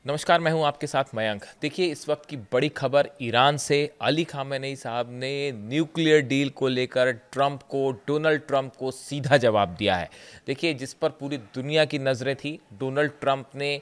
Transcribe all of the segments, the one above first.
नमस्कार, मैं हूं आपके साथ मयंक। देखिए, इस वक्त की बड़ी खबर ईरान से। अली खामेनेई साहब ने न्यूक्लियर डील को लेकर डोनाल्ड ट्रंप को सीधा जवाब दिया है। देखिए, जिस पर पूरी दुनिया की नज़रें थी, डोनाल्ड ट्रंप ने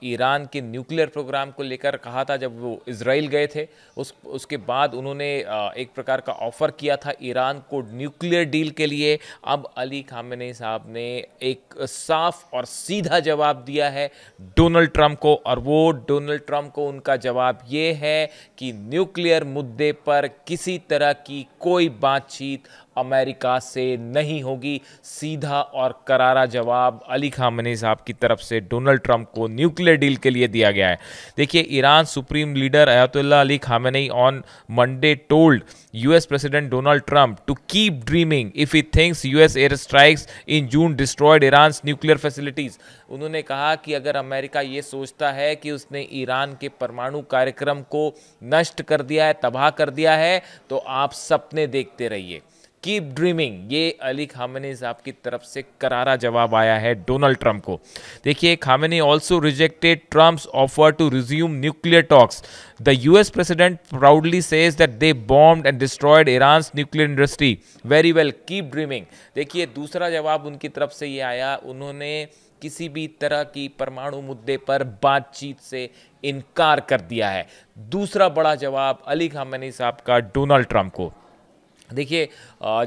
ईरान के न्यूक्लियर प्रोग्राम को लेकर कहा था जब वो इजराइल गए थे। उसके बाद उन्होंने एक प्रकार का ऑफर किया था ईरान को न्यूक्लियर डील के लिए। अब अली खामेनेई साहब ने एक साफ और सीधा जवाब दिया है डोनाल्ड ट्रंप को, और वो डोनाल्ड ट्रंप को उनका जवाब ये है कि न्यूक्लियर मुद्दे पर किसी तरह की कोई बातचीत अमेरिका से नहीं होगी। सीधा और करारा जवाब अली खामेनेई साहब की तरफ से डोनाल्ड ट्रंप को न्यूक्लियर डील के लिए दिया गया है। देखिए, Iran supreme leader Ayatollah Ali Khamenei on Monday told US president Donald Trump to keep dreaming if he thinks US air strikes in June destroyed Iran's nuclear facilities. उन्होंने कहा कि अगर अमेरिका ये सोचता है कि उसने ईरान के परमाणु कार्यक्रम को नष्ट कर दिया है, तबाह कर दिया है, तो आप सपने देखते रहिए। कीप ड्रीमिंग, ये अली खामेनेई साहब की तरफ से करारा जवाब आया है डोनाल्ड ट्रंप को। देखिए, Khamenei also rejected Trump's offer to resume nuclear talks. The US president proudly says that they bombed and destroyed Iran's nuclear industry. Very well, keep dreaming. देखिए, दूसरा जवाब उनकी तरफ से ये आया, उन्होंने किसी भी तरह की परमाणु मुद्दे पर बातचीत से इनकार कर दिया है। दूसरा बड़ा जवाब अली खामेनेई साहब का डोनाल्ड ट्रंप को। देखिए,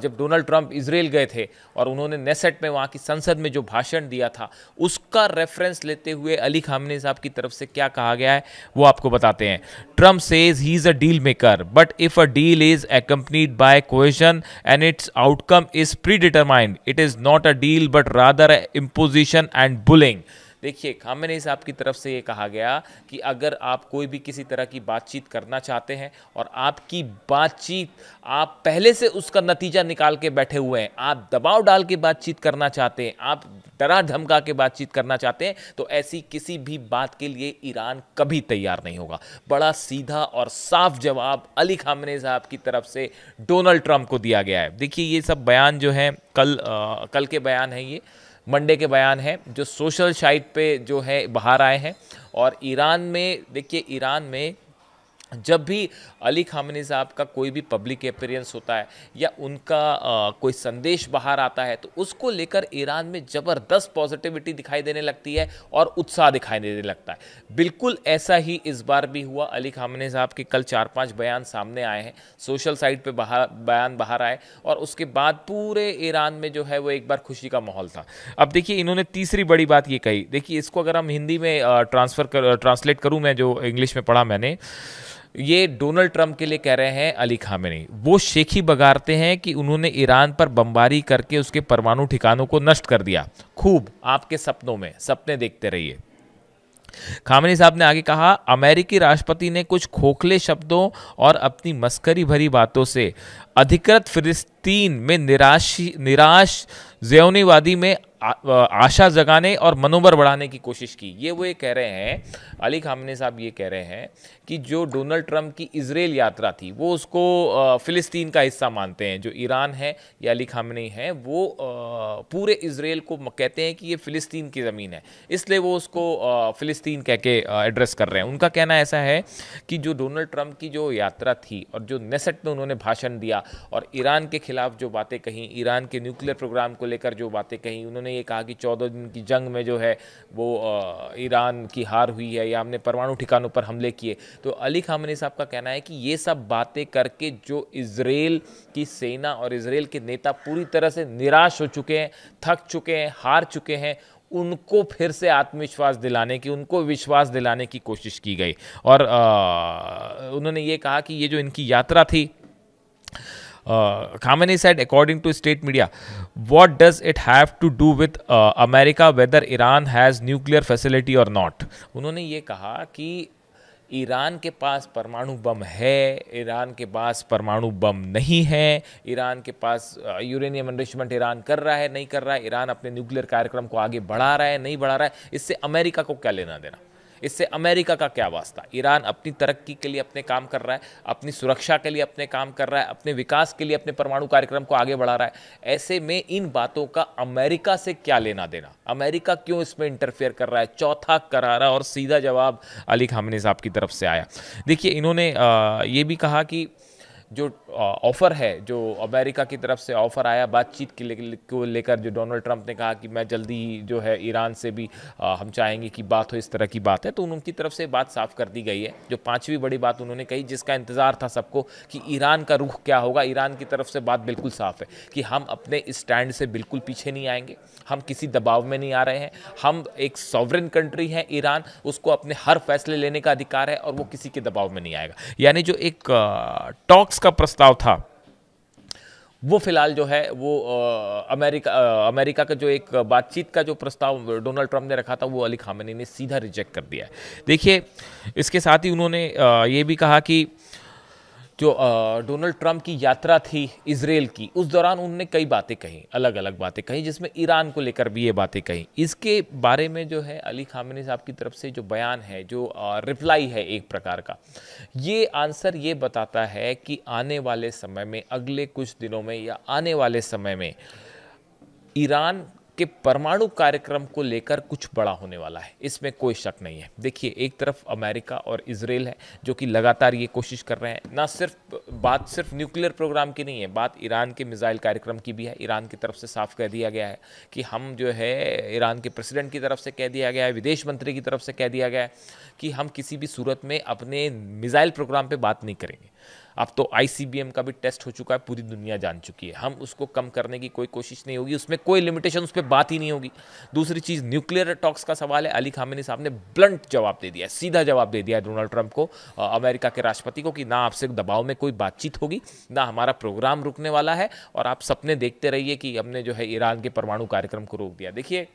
जब डोनाल्ड ट्रंप इजराइल गए थे और उन्होंने नेसेट में, वहाँ की संसद में जो भाषण दिया था, उसका रेफरेंस लेते हुए अली खामेनेई साहब की तरफ से क्या कहा गया है वो आपको बताते हैं। Trump says he is a deal maker, but if a deal is accompanied by coercion and its outcome is predetermined, it is not a deal but rather imposition and bullying. देखिए, Khamenei साहब की तरफ से ये कहा गया कि अगर आप कोई भी किसी तरह की बातचीत करना चाहते हैं और आपकी बातचीत, आप पहले से उसका नतीजा निकाल के बैठे हुए हैं, आप दबाव डाल के बातचीत करना चाहते हैं, आप डरा धमका के बातचीत करना चाहते हैं, तो ऐसी किसी भी बात के लिए ईरान कभी तैयार नहीं होगा। बड़ा सीधा और साफ जवाब अली खामेनेई साहब की तरफ से डोनाल्ड ट्रंप को दिया गया है। देखिए, ये सब बयान जो है कल के बयान है, ये मंडे के बयान है जो सोशल साइट पे जो है बाहर आए हैं। और ईरान में, देखिए, ईरान में जब भी अली खामेनेई साहब का कोई भी पब्लिक अपीयरेंस होता है या उनका कोई संदेश बाहर आता है, तो उसको लेकर ईरान में ज़बरदस्त पॉजिटिविटी दिखाई देने लगती है और उत्साह दिखाई देने लगता है। बिल्कुल ऐसा ही इस बार भी हुआ। अली खामेनेई साहब के कल 4-5 बयान सामने आए हैं, सोशल साइट पे बयान बाहर आए, और उसके बाद पूरे ईरान में जो है वो एक बार खुशी का माहौल था। अब देखिए, इन्होंने तीसरी बड़ी बात ये कही। देखिए, इसको अगर हम हिंदी में ट्रांसलेट करूँ, मैं जो इंग्लिश में पढ़ा मैंने, ये डोनाल्ड ट्रंप के लिए कह रहे हैं अली खामेनेई। वो शेखी बगारते हैं कि उन्होंने ईरान पर बमबारी करके उसके परमाणु ठिकानों को नष्ट कर दिया। खूब, आपके सपनों में सपने देखते रहिए। खामेनेई साहब ने आगे कहा, अमेरिकी राष्ट्रपति ने कुछ खोखले शब्दों और अपनी मस्करी भरी बातों से अधिकृत फिलिस्तीन में निराश ज़ियोनीवादी में आशा जगाने और मनोबल बढ़ाने की कोशिश की। ये कह रहे हैं, अली खामेनेई साहब ये कह रहे हैं कि जो डोनाल्ड ट्रंप की इजराइल यात्रा थी, वो उसको फिलिस्तीन का हिस्सा मानते हैं। जो ईरान है या अली खामेनेई है, वो पूरे इजराइल को कहते हैं कि ये फिलिस्तीन की ज़मीन है, इसलिए वो उसको फिलिस्तीन कह के एड्रेस कर रहे हैं। उनका कहना ऐसा है कि जो डोनाल्ड ट्रंप की जो यात्रा थी और जो नेसेट में उन्होंने भाषण दिया और ईरान के खिलाफ जो बातें कहीं, ईरान के न्यूक्लियर प्रोग्राम को लेकर जो बातें कहीं, उन्होंने ये कहा कि 14 दिन की जंग में जो है वो ईरान की हार हुई है या हमने परमाणु ठिकानों पर हमले किए। तो अली खामेनेई साहब का कहना है कि ये सब बातें करके जो इजराइल की सेना और इजराइल के नेता पूरी तरह से निराश हो चुके हैं, थक चुके हैं, हार चुके हैं, उनको फिर से आत्मविश्वास दिलाने की, उनको विश्वास दिलाने की कोशिश की गई। और उन्होंने ये कहा कि ये जो इनकी यात्रा थी, Khamenei said, according to state media, what does it have to do with America whether Iran has nuclear facility or not? उन्होंने ये कहा कि ईरान के पास परमाणु बम है, ईरान के पास परमाणु बम नहीं है, ईरान के पास यूरेनियम एनरिचमेंट ईरान कर रहा है, नहीं कर रहा है, ईरान अपने न्यूक्लियर कार्यक्रम को आगे बढ़ा रहा है, नहीं बढ़ा रहा है, इससे अमेरिका को क्या लेना देना। इससे अमेरिका का क्या वास्ता। ईरान अपनी तरक्की के लिए अपने काम कर रहा है, अपनी सुरक्षा के लिए अपने काम कर रहा है, अपने विकास के लिए अपने परमाणु कार्यक्रम को आगे बढ़ा रहा है। ऐसे में इन बातों का अमेरिका से क्या लेना देना, अमेरिका क्यों इसमें इंटरफेयर कर रहा है। चौथा करारा और सीधा जवाब अली खामेनी साहब की तरफ से आया। देखिए, इन्होंने ये भी कहा कि जो ऑफ़र है, जो अमेरिका की तरफ से ऑफ़र आया बातचीत को लेकर, जो डोनाल्ड ट्रंप ने कहा कि मैं जल्दी ही जो है ईरान से भी हम चाहेंगे कि बात हो, इस तरह की बात है, तो उनकी तरफ से बात साफ कर दी गई है। जो पांचवी बड़ी बात उन्होंने कही, जिसका इंतज़ार था सबको कि ईरान का रुख क्या होगा, ईरान की तरफ से बात बिल्कुल साफ है कि हम अपने स्टैंड से बिल्कुल पीछे नहीं आएंगे, हम किसी दबाव में नहीं आ रहे हैं, हम एक सॉवरेन कंट्री है ईरान, उसको अपने हर फैसले लेने का अधिकार है और वो किसी के दबाव में नहीं आएगा। यानी जो एक टॉक्स का प्रस्ताव था, वो फिलहाल जो है वो अमेरिका का जो एक बातचीत का जो प्रस्ताव डोनाल्ड ट्रंप ने रखा था, वो अली खामेनी ने सीधा रिजेक्ट कर दिया है। देखिए, इसके साथ ही उन्होंने ये भी कहा कि जो डोनाल्ड ट्रंप की यात्रा थी इजराइल की, उस दौरान उन्होंने कई बातें कही, अलग अलग बातें कही, जिसमें ईरान को लेकर भी ये बातें कही। इसके बारे में जो है अली खामेनी साहब की तरफ से जो बयान है, जो रिप्लाई है एक प्रकार का, ये आंसर ये बताता है कि आने वाले समय में, अगले कुछ दिनों में या आने वाले समय में ईरान के परमाणु कार्यक्रम को लेकर कुछ बड़ा होने वाला है, इसमें कोई शक नहीं है। देखिए, एक तरफ अमेरिका और इजराइल है जो कि लगातार ये कोशिश कर रहे हैं, ना सिर्फ न्यूक्लियर प्रोग्राम की नहीं है, बात ईरान के मिसाइल कार्यक्रम की भी है। ईरान की तरफ से साफ कह दिया गया है कि हम जो है, ईरान के प्रेसिडेंट की तरफ से कह दिया गया है, विदेश मंत्री की तरफ से कह दिया गया है कि हम किसी भी सूरत में अपने मिसाइल प्रोग्राम पे बात नहीं करेंगे। अब तो ICBM का भी टेस्ट हो चुका है, पूरी दुनिया जान चुकी है, हम उसको कम करने की कोई कोशिश नहीं होगी, उसमें कोई लिमिटेशन, उस पर बात ही नहीं होगी। दूसरी चीज़, न्यूक्लियर टॉक्स का सवाल है, अली खामेनी साहब ने ब्लंट जवाब दे दिया, सीधा जवाब दे दिया डोनाल्ड ट्रंप को, अमेरिका के राष्ट्रपति को, कि ना आपसे दबाव में कोई बातचीत होगी, ना हमारा प्रोग्राम रुकने वाला है, और आप सपने देखते रहिए कि हमने जो है ईरान के परमाणु कार्यक्रम को रोक दिया। देखिए,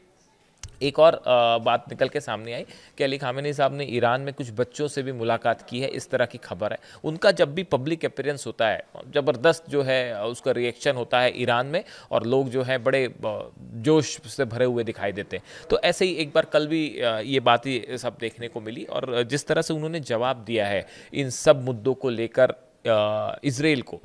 एक और बात निकल के सामने आई कि अली खामेनी साहब ने ईरान में कुछ बच्चों से भी मुलाकात की है, इस तरह की खबर है। उनका जब भी पब्लिक अपीयरेंस होता है, ज़बरदस्त जो है उसका रिएक्शन होता है ईरान में, और लोग जो हैं बड़े जोश से भरे हुए दिखाई देते हैं। तो ऐसे ही एक बार कल भी ये बात ही सब देखने को मिली, और जिस तरह से उन्होंने जवाब दिया है इन सब मुद्दों को लेकर इजराइल को,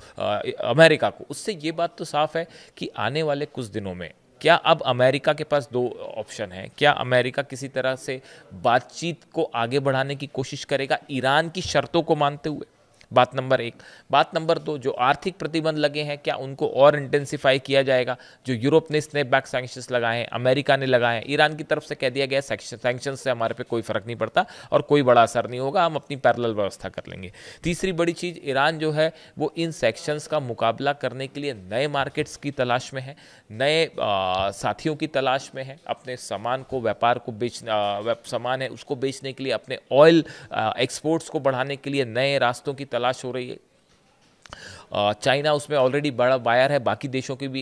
अमेरिका को, उससे ये बात तो साफ है कि आने वाले कुछ दिनों में क्या अब अमेरिका के पास दो ऑप्शन है। क्या अमेरिका किसी तरह से बातचीत को आगे बढ़ाने की कोशिश करेगा ईरान की शर्तों को मानते हुए, बात नंबर एक। बात नंबर दो, जो आर्थिक प्रतिबंध लगे हैं, क्या उनको और इंटेंसिफाई किया जाएगा। जो यूरोप ने स्नैप बैक सैंक्शंस लगाए हैं, अमेरिका ने लगाए हैं, ईरान की तरफ से कह दिया गया सैंक्शंस से हमारे पे कोई फर्क नहीं पड़ता और कोई बड़ा असर नहीं होगा, हम अपनी पैरेलल व्यवस्था कर लेंगे। तीसरी बड़ी चीज़, ईरान जो है वो इन सैंक्शंस का मुकाबला करने के लिए नए मार्केट्स की तलाश में है, नए साथियों की तलाश में है, अपने सामान को, व्यापार को सामान है उसको बेचने के लिए, अपने ऑयल एक्सपोर्ट्स को बढ़ाने के लिए नए रास्तों की तलाश हो रही है। चाइना उसमें ऑलरेडी बड़ा बायर है, बाकी देशों की भी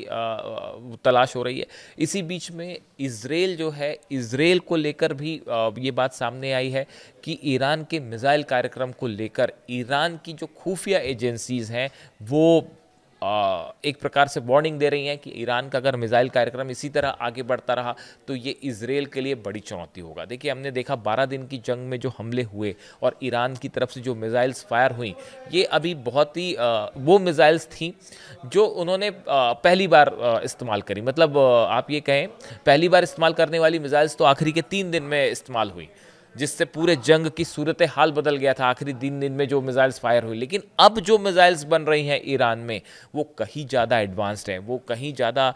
तलाश हो रही है। इसी बीच में इजराइल जो है, इजराइल को लेकर भी ये बात सामने आई है कि ईरान के मिसाइल कार्यक्रम को लेकर ईरान की जो खुफिया एजेंसीज हैं वो एक प्रकार से वार्निंग दे रही हैं कि ईरान का अगर मिसाइल कार्यक्रम इसी तरह आगे बढ़ता रहा तो ये इजराइल के लिए बड़ी चुनौती होगा। देखिए, हमने देखा 12 दिन की जंग में जो हमले हुए और ईरान की तरफ से जो मिसाइल्स फायर हुई, ये अभी बहुत ही वो मिसाइल्स थी जो उन्होंने पहली बार इस्तेमाल करी। मतलब आप ये कहें, पहली बार इस्तेमाल करने वाली मिसाइल्स तो आखिरी के 3 दिन में इस्तेमाल हुई, जिससे पूरे जंग की सूरत हाल बदल गया था आखिरी 3 दिन में जो मिसाइल्स फायर हुई। लेकिन अब जो मिसाइल्स बन रही हैं ईरान में, वो कहीं ज़्यादा एडवांस्ड है, वो कहीं ज़्यादा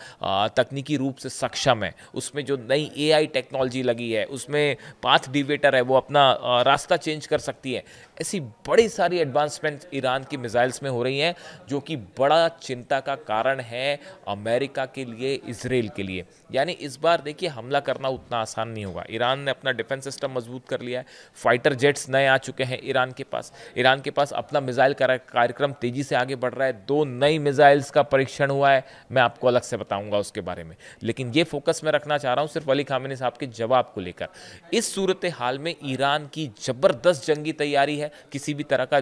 तकनीकी रूप से सक्षम है। उसमें जो नई AI टेक्नोलॉजी लगी है, उसमें पाथ डिवेटर है, वो अपना रास्ता चेंज कर सकती है। ऐसी बड़ी सारी एडवांसमेंट ईरान की मिसाइल्स में हो रही हैं, जो कि बड़ा चिंता का कारण है अमेरिका के लिए, इजराइल के लिए। यानी इस बार देखिए, हमला करना उतना आसान नहीं होगा। ईरान ने अपना डिफेंस सिस्टम मजबूत कर लिया है, फाइटर जेट्स नए आ चुके हैं ईरान के पास। ईरान के पास अपना मिसाइल कार्यक्रम तेजी से आगे बढ़ रहा है। 2 नई मिसाइल्स का परीक्षण हुआ है, मैं आपको अलग से बताऊंगा उसके बारे में। लेकिन ये फोकस मैं रखना चाह रहा हूं सिर्फ अली खामेनी साहब के जवाब को लेकर। इस सूरत हाल में ईरान की जबरदस्त जंगी तैयारी है किसी भी तरह का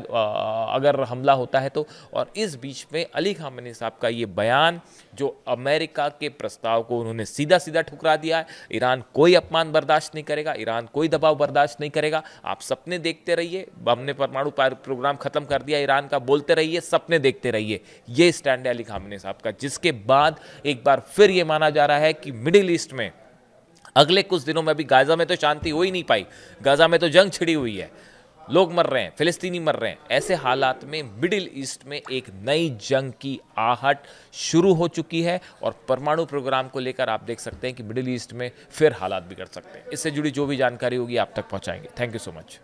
अगर हमला होता है तो। और इस बीच में अली खामेनी साहब का ये बयान, जो अमेरिका के प्रस्ताव को उन्होंने सीधा सीधा ठुकरा दिया है, ईरान कोई अपमान बर्दाश्त नहीं करेगा, ईरान कोई दबाव बर्दाश्त बर्दाश्त नहीं करेगा। आप सपने देखते रहिए, हमने परमाणु प्रोग्राम खत्म कर दिया ईरान का, बोलते रहिए, सपने देखते रहिए। ये स्टैंड है अली खामेनी साहब का, जिसके बाद एक बार फिर ये माना जा रहा है कि मिडिल ईस्ट में अगले कुछ दिनों में, अभी गाजा में तो शांति हो ही नहीं पाई, गाजा में तो जंग छिड़ी हुई है, लोग मर रहे हैं, फिलिस्तीनी मर रहे हैं। ऐसे हालात में मिडिल ईस्ट में एक नई जंग की आहट शुरू हो चुकी है और परमाणु प्रोग्राम को लेकर आप देख सकते हैं कि मिडिल ईस्ट में फिर हालात बिगड़ सकते हैं। इससे जुड़ी जो भी जानकारी होगी आप तक पहुंचाएंगे। Thank you so much.